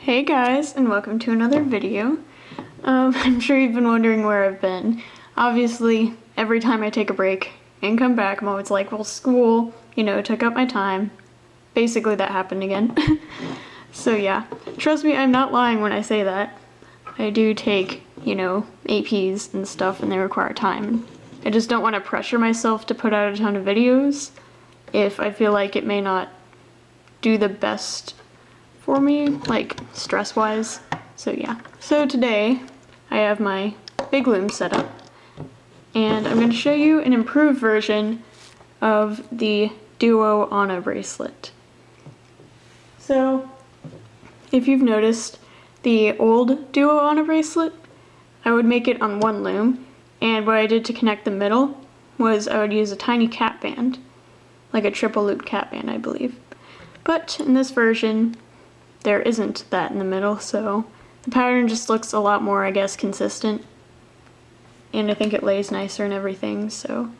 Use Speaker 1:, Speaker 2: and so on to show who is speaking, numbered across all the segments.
Speaker 1: Hey guys, and welcome to another video. I'm sure you've been wondering where I've been. Obviously, every time I take a break and come back, I'm always like, well, school, took up my time. Basically, that happened again. So yeah, trust me, I'm not lying when I say that. I do take, APs and stuff, and they require time. I just don't want to pressure myself to put out a ton of videos if I feel like it may not do the best for me, like stress-wise. So yeah. So today I have my big loom set up, and I'm going to show you an improved version of the DuoAna bracelet. So if you've noticed, the old DuoAna bracelet, I would make it on one loom, and what I did to connect the middle was I would use a tiny cap band, like a triple loop cap band, I believe. But in this version, there isn't that in the middle, so the pattern just looks a lot more, I guess, consistent. And I think it lays nicer and everything, so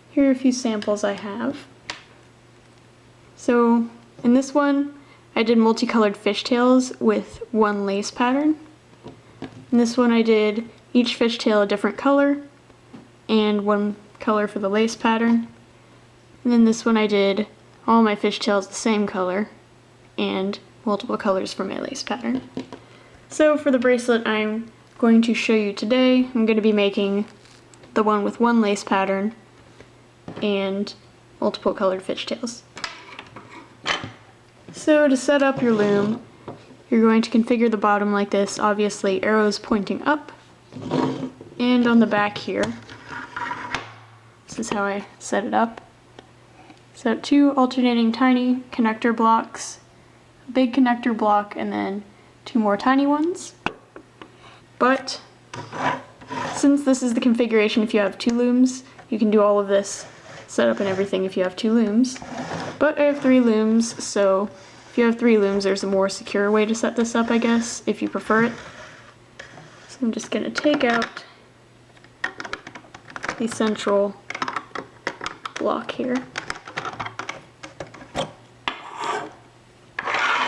Speaker 1: here are a few samples I have. So in this one, I did multicolored fishtails with one lace pattern. In this one I did each fishtail a different color, and one color for the lace pattern. And then this one I did all my fishtails the same color, and multiple colors for my lace pattern. So for the bracelet I'm going to show you today, I'm going to be making the one with one lace pattern and multiple colored fishtails. So to set up your loom, you're going to configure the bottom like this, obviously arrows pointing up, and on the back here, this is how I set it up. Set up two alternating tiny connector blocks, a big connector block, and then two more tiny ones. But since this is the configuration if you have two looms, you can do all of this setup and everything if you have two looms. But I have three looms, so if you have three looms, there's a more secure way to set this up, I guess, if you prefer it. So I'm just going to take out the central block here.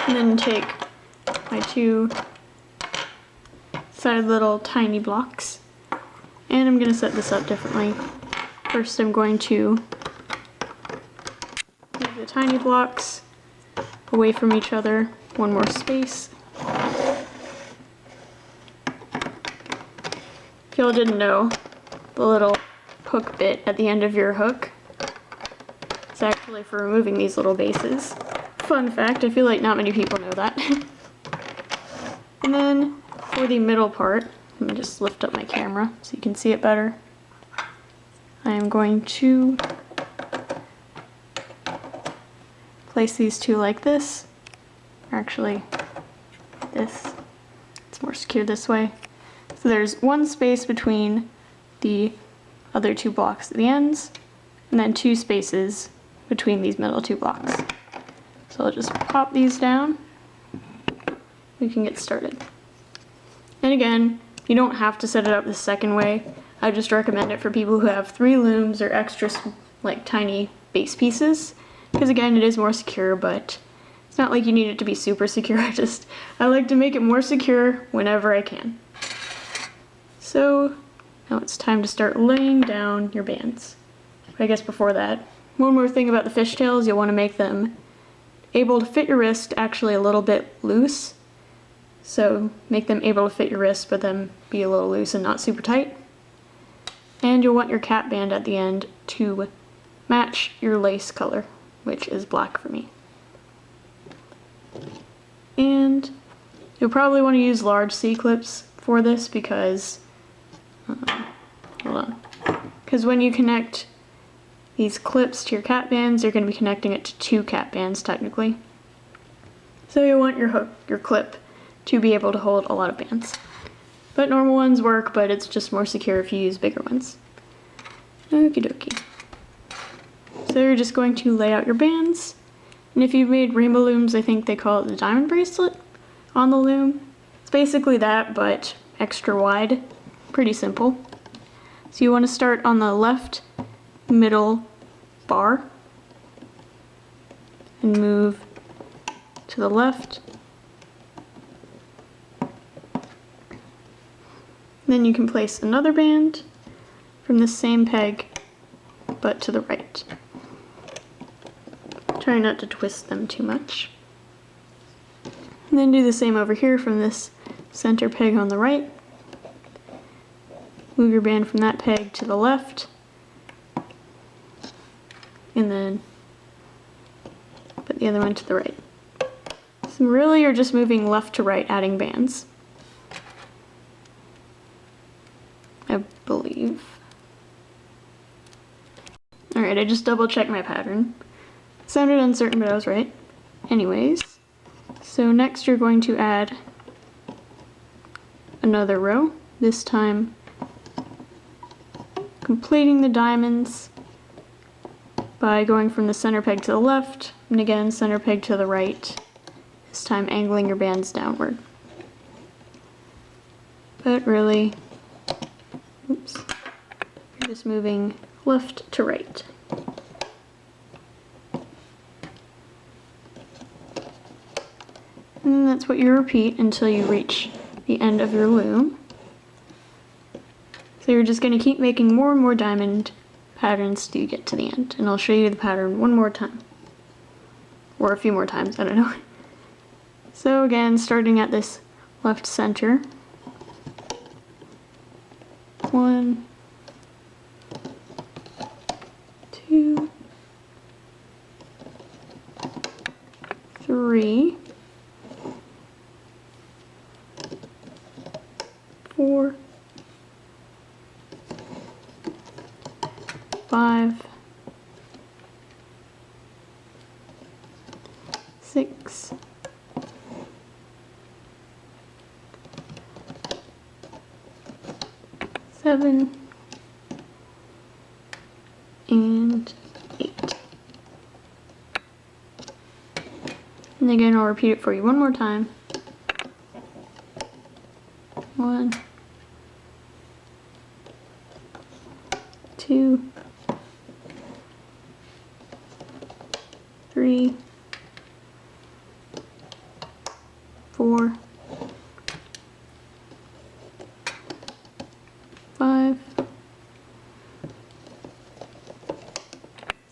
Speaker 1: And then take my two side little tiny blocks, and I'm going to set this up differently. First I'm going to move the tiny blocks away from each other, one more space. If y'all didn't know, the little hook bit at the end of your hook is actually for removing these little bases. Fun fact, I feel like not many people know that. And then for the middle part, let me just lift up my camera so you can see it better. I am going to place these two like this. Actually, this. It's more secure this way. So there's one space between the other two blocks at the ends, and then two spaces between these middle two blocks. So I'll just pop these down. We can get started. And again, you don't have to set it up the second way. I just recommend it for people who have three looms or extra like tiny base pieces, because again, it is more secure, but it's not like you need it to be super secure. I like to make it more secure whenever I can. So now it's time to start laying down your bands. But I guess before that, one more thing about the fishtails, you'll want to make them able to fit your wrist, actually a little bit loose. So make them able to fit your wrist, but then be a little loose and not super tight. And you'll want your cap band at the end to match your lace color, which is black for me. And you'll probably want to use large C-clips for this because, hold on, because when you connect these clips to your cap bands, you're going to be connecting it to two cap bands technically. So you'll want your hook, your clip, to be able to hold a lot of bands. But normal ones work, but it's just more secure if you use bigger ones. Okie dokie. So you're just going to lay out your bands, and if you've made rainbow looms, I think they call it the diamond bracelet on the loom. It's basically that, but extra wide. Pretty simple. So you want to start on the left middle bar and move to the left Then you can place another band from the same peg, but to the right. Try not to twist them too much. And then do the same over here from this center peg on the right. Move your band from that peg to the left, and then put the other one to the right. So really you're just moving left to right, adding bands, I believe. Alright, I just double checked my pattern. It sounded uncertain, but I was right. Anyways, so next you're going to add another row, this time completing the diamonds by going from the center peg to the left, and again center peg to the right, this time angling your bands downward. But really, oops, you're just moving left to right. And then that's what you repeat until you reach the end of your loom. So you're just going to keep making more and more diamond patterns till you get to the end. And I'll show you the pattern one more time. Or a few more times, I don't know. So again, starting at this left center. 1, 2, 3, 4, 5, 6, 7, and 8. And again, I'll repeat it for you one more time. 1, 2, 3, 4, 5,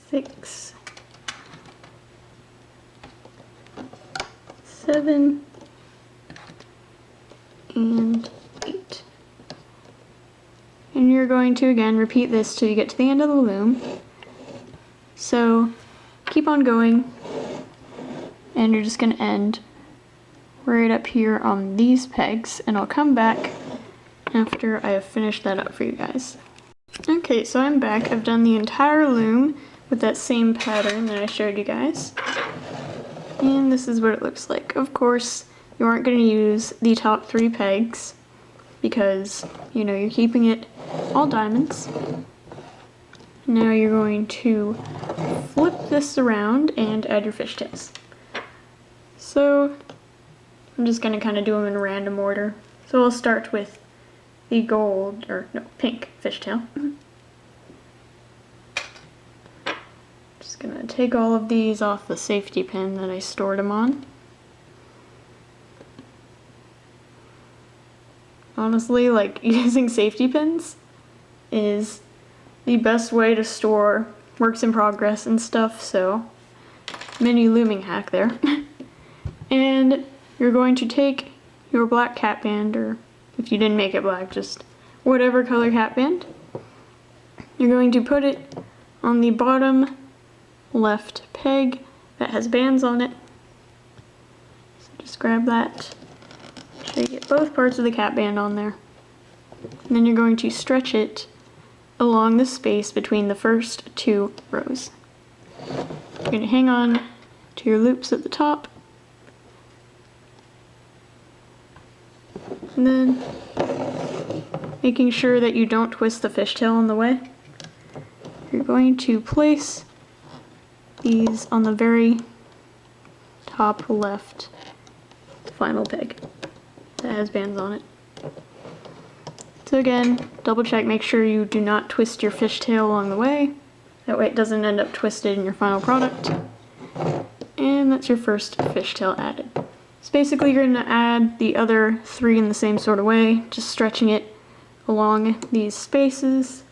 Speaker 1: 6, 7, and 8. And you're going to again repeat this till you get to the end of the loom. So keep on going, and you're just going to end right up here on these pegs, and I'll come back after I have finished that up for you guys. Okay, so I'm back. I've done the entire loom with that same pattern that I showed you guys. And this is what it looks like. Of course, you aren't going to use the top 3 pegs because, you know, you're keeping it all diamonds. Now you're going to flip this around and add your fishtails. So I'm just going to kind of do them in random order. So I'll start with the gold, or no, pink fishtail. Just going to take all of these off the safety pin that I stored them on. Honestly, like, using safety pins is the best way to store works in progress and stuff, so mini looming hack there. And you're going to take your black cap band, or if you didn't make it black, just whatever color cap band. You're going to put it on the bottom left peg that has bands on it. So just grab that. Make sure you get both parts of the cap band on there. And then you're going to stretch it along the space between the first 2 rows. You're going to hang on to your loops at the top, and then making sure that you don't twist the fishtail on the way, you're going to place these on the very top left final peg that has bands on it. So again, double check, make sure you do not twist your fishtail along the way. That way it doesn't end up twisted in your final product. And that's your first fishtail added. So basically you're going to add the other 3 in the same sort of way, just stretching it along these spaces.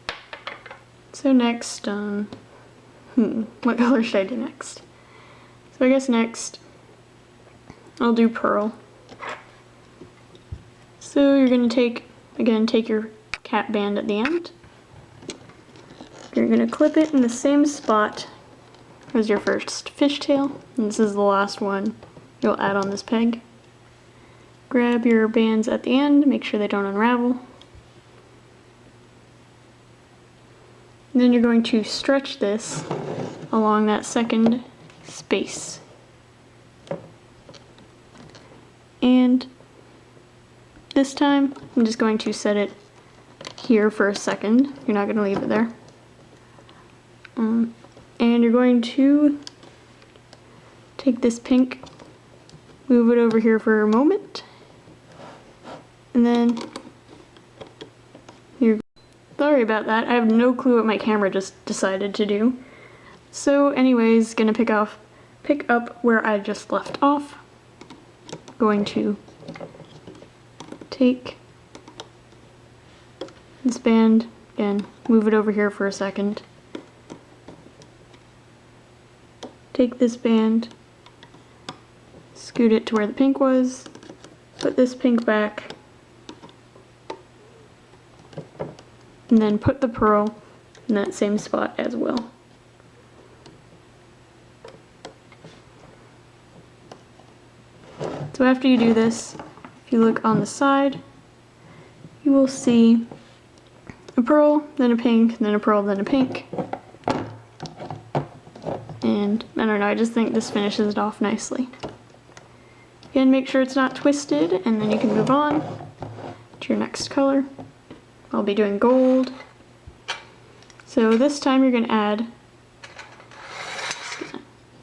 Speaker 1: So next, what color should I do next? So I guess next, I'll do pearl. So you're gonna take your cap band at the end. You're gonna clip it in the same spot as your first fishtail, and this is the last one you'll add on this peg. Grab your bands at the end, make sure they don't unravel. And then you're going to stretch this along that second space. And this time, I'm just going to set it here for a second. You're not going to leave it there. And you're going to take this pink, move it over here for a moment, and then sorry about that. I have no clue what my camera just decided to do. So anyways, gonna pick up where I just left off. Going to take this band, again, move it over here for a second. Take this band, scoot it to where the pink was, put this pink back, and then put the pearl in that same spot as well. So after you do this, if you look on the side, you will see a pearl, then a pink, then a pearl, then a pink. And I don't know, I just think this finishes it off nicely. Again, make sure it's not twisted, and then you can move on to your next color. I'll be doing gold. So this time you're going to add,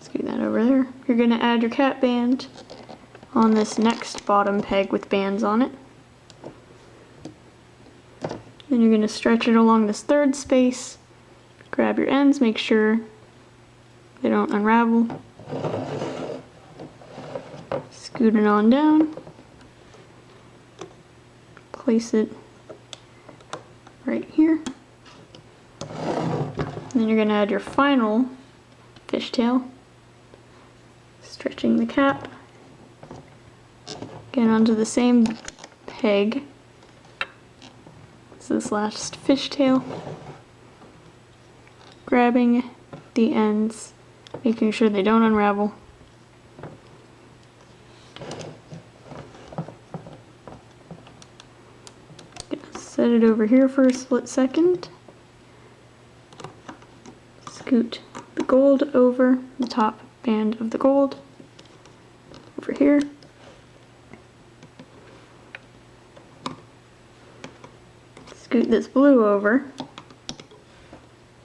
Speaker 1: scoot that over there, you're going to add your cap band on this next bottom peg with bands on it. Then you're going to stretch it along this third space, grab your ends, make sure they don't unravel. Scoot it on down, place it right here. And then you're going to add your final fishtail, stretching the cap, again onto the same peg as this last fishtail, grabbing the ends, making sure they don't unravel. Set it over here for a split second. Scoot the gold over the top band of the gold over here. Scoot this blue over.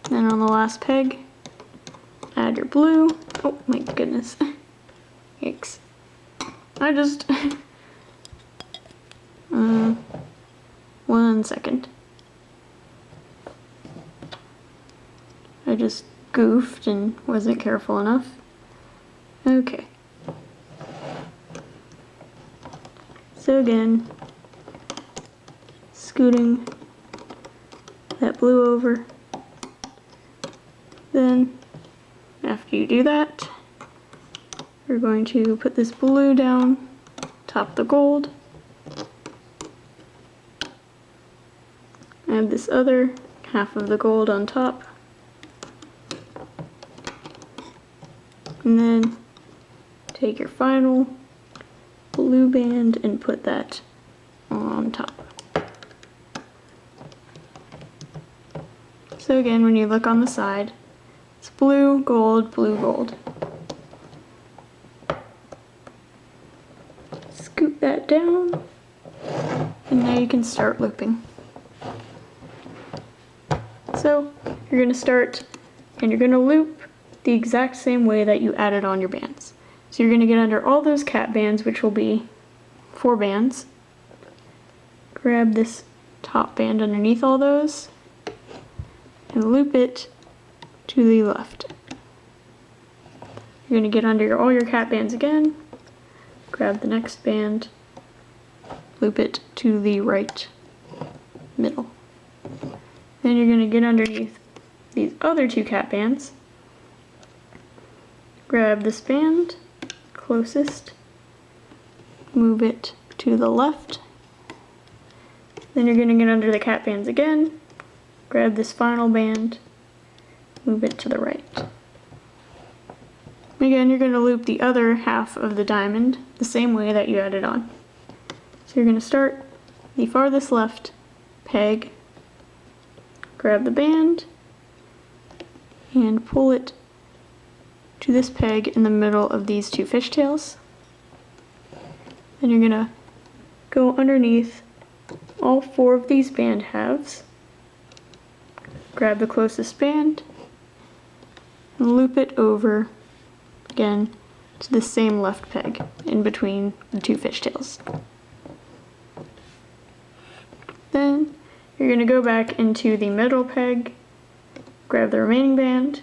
Speaker 1: Then on the last peg, add your blue. Oh my goodness. Yikes. I just... 1 second. I just goofed and wasn't careful enough. Okay. So again, scooting that blue over. Then, after you do that, you're going to put this blue down, top the gold. Add this other half of the gold on top. And then take your final blue band and put that on top. So again, when you look on the side, it's blue, gold, blue, gold. Scoot that down, and now you can start looping. So you're going to start and you're going to loop the exact same way that you added on your bands. So you're going to get under all those cap bands, which will be 4 bands. Grab this top band underneath all those and loop it to the left. You're going to get under all your cap bands again, grab the next band, loop it to the right. middle. Then you're going to get underneath these other two cap bands, grab this band closest, move it to the left, then you're going to get under the cap bands again, grab this final band, move it to the right. Again, you're going to loop the other half of the diamond the same way that you had it on. So you're going to start the farthest left peg, grab the band, and pull it to this peg in the middle of these two fishtails. Then you're going to go underneath all four of these band halves, grab the closest band, and loop it over again to the same left peg in between the two fishtails. Then you're going to go back into the middle peg, grab the remaining band,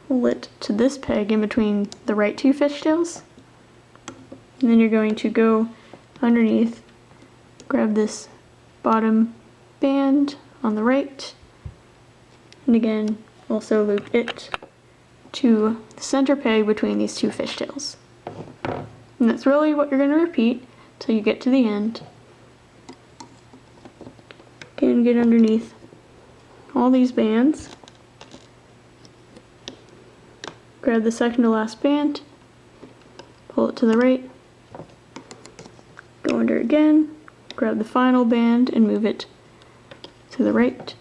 Speaker 1: pull it to this peg in between the right two fishtails, and then you're going to go underneath, grab this bottom band on the right, and again also loop it to the center peg between these two fishtails. And that's really what you're going to repeat till you get to the end. Again, get underneath all these bands, grab the second to last band, pull it to the right, go under again, grab the final band and move it to the right.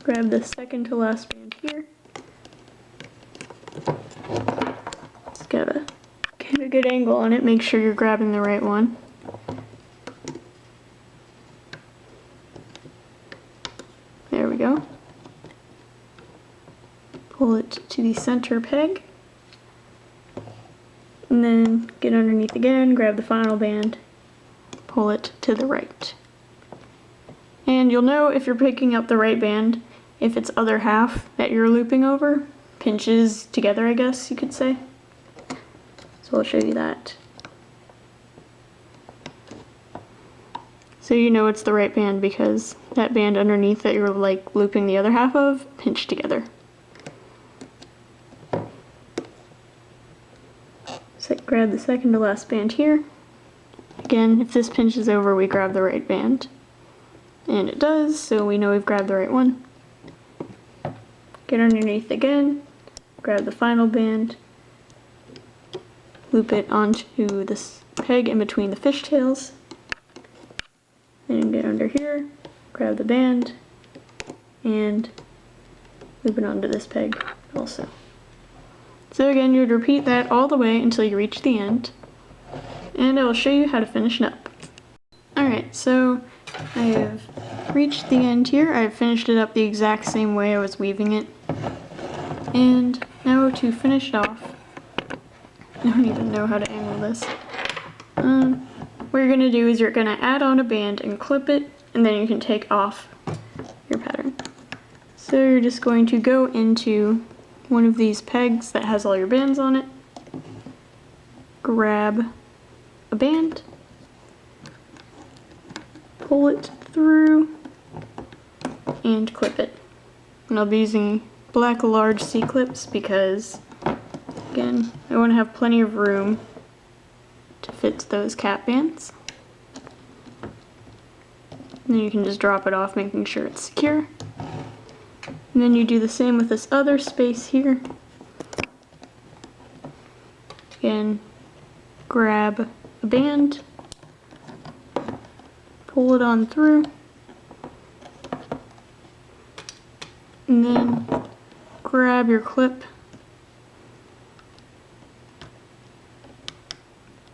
Speaker 1: Grab the second to last band here. Just gotta get a good angle on it, make sure you're grabbing the right one. There we go. Pull it to the center peg. And then get underneath again, grab the final band, pull it to the right. And you'll know if you're picking up the right band if its other half that you're looping over pinches together, I guess you could say. So I'll show you that. So you know it's the right band because that band underneath that you're like looping the other half of pinched together. So grab the second to last band here. Again, if this pinches over, we grab the right band. And it does, so we know we've grabbed the right one. Get underneath again, grab the final band, loop it onto this peg in between the fishtails, and get under here, grab the band, and loop it onto this peg also. So again, you would repeat that all the way until you reach the end, and I will show you how to finish it up. Alright, so I have reached the end here. I've finished it up the exact same way I was weaving it. And now to finish it off, I don't even know how to angle this. What you're going to do is you're going to add on a band and clip it, and then you can take off your pattern. So you're just going to go into one of these pegs that has all your bands on it, grab a band, pull it through, and clip it. And I'll be using black large C-clips because, again, I want to have plenty of room to fit those cap bands. And then you can just drop it off, making sure it's secure. And then you do the same with this other space here. Again, grab a band, pull it on through, and then grab your clip,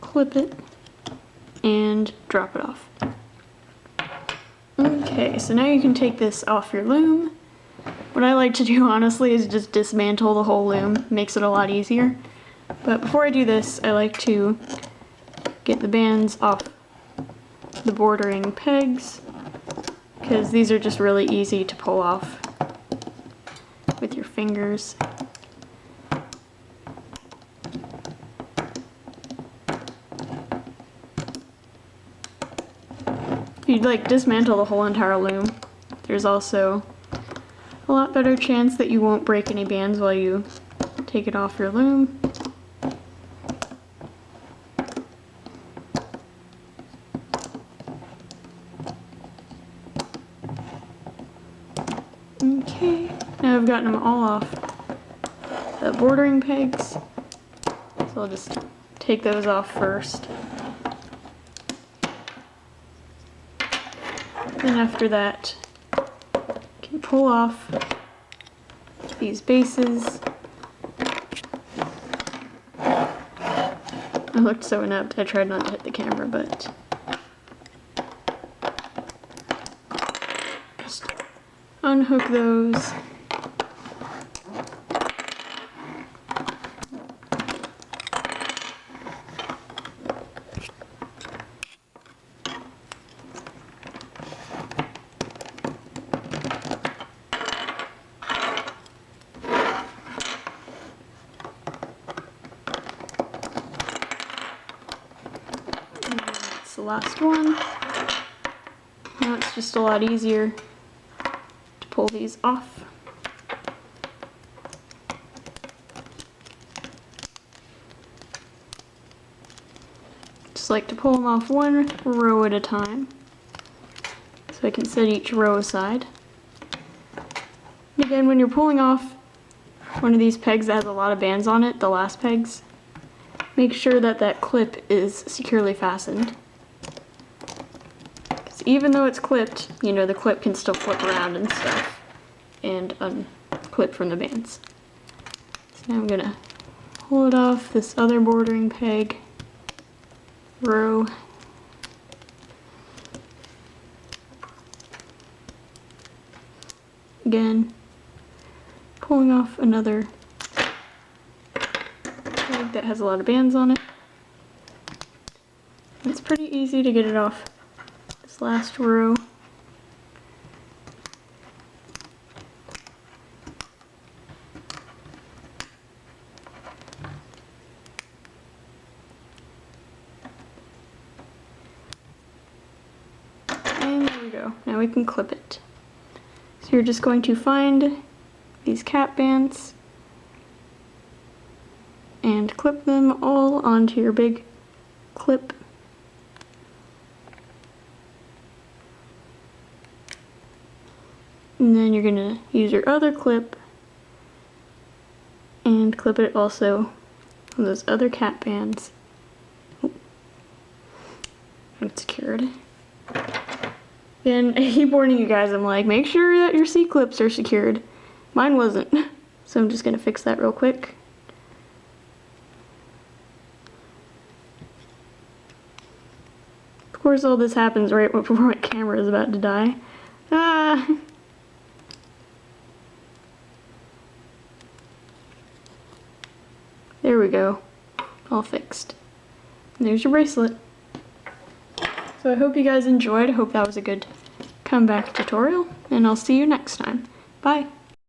Speaker 1: clip it, and drop it off. Okay, so now you can take this off your loom. What I like to do, honestly, is just dismantle the whole loom. Makes it a lot easier. But before I do this, I like to get the bands off the bordering pegs, because these are just really easy to pull off with your fingers. if you like dismantle the whole entire loom, there's also a lot better chance that you won't break any bands while you take it off your loom. Okay, now I've gotten them all off the bordering pegs, so I'll just take those off first. Then after that, you can pull off these bases. I looked so inept, I tried not to hit the camera, but just unhook those. The last one. Now it's just a lot easier to pull these off. Just like to pull them off one row at a time, so I can set each row aside. And again, when you're pulling off one of these pegs that has a lot of bands on it, the last pegs, make sure that that clip is securely fastened. Even though it's clipped, you know, the clip can still flip around and stuff and unclip from the bands. So now I'm gonna pull it off this other bordering peg row. Again, pulling off another peg that has a lot of bands on it. And it's pretty easy to get it off this last row. And there we go. Now we can clip it. So you're just going to find these cap bands and clip them all onto your big clip. And then you're going to use your other clip and clip it also on those other cap bands. Oh, it's secured. And I keep warning you guys, I'm like, make sure that your C-clips are secured. Mine wasn't, so I'm just going to fix that real quick. Of course, all this happens right before my camera is about to die. Ah! There we go, all fixed. And there's your bracelet. So I hope you guys enjoyed. I hope that was a good comeback tutorial, and I'll see you next time. Bye.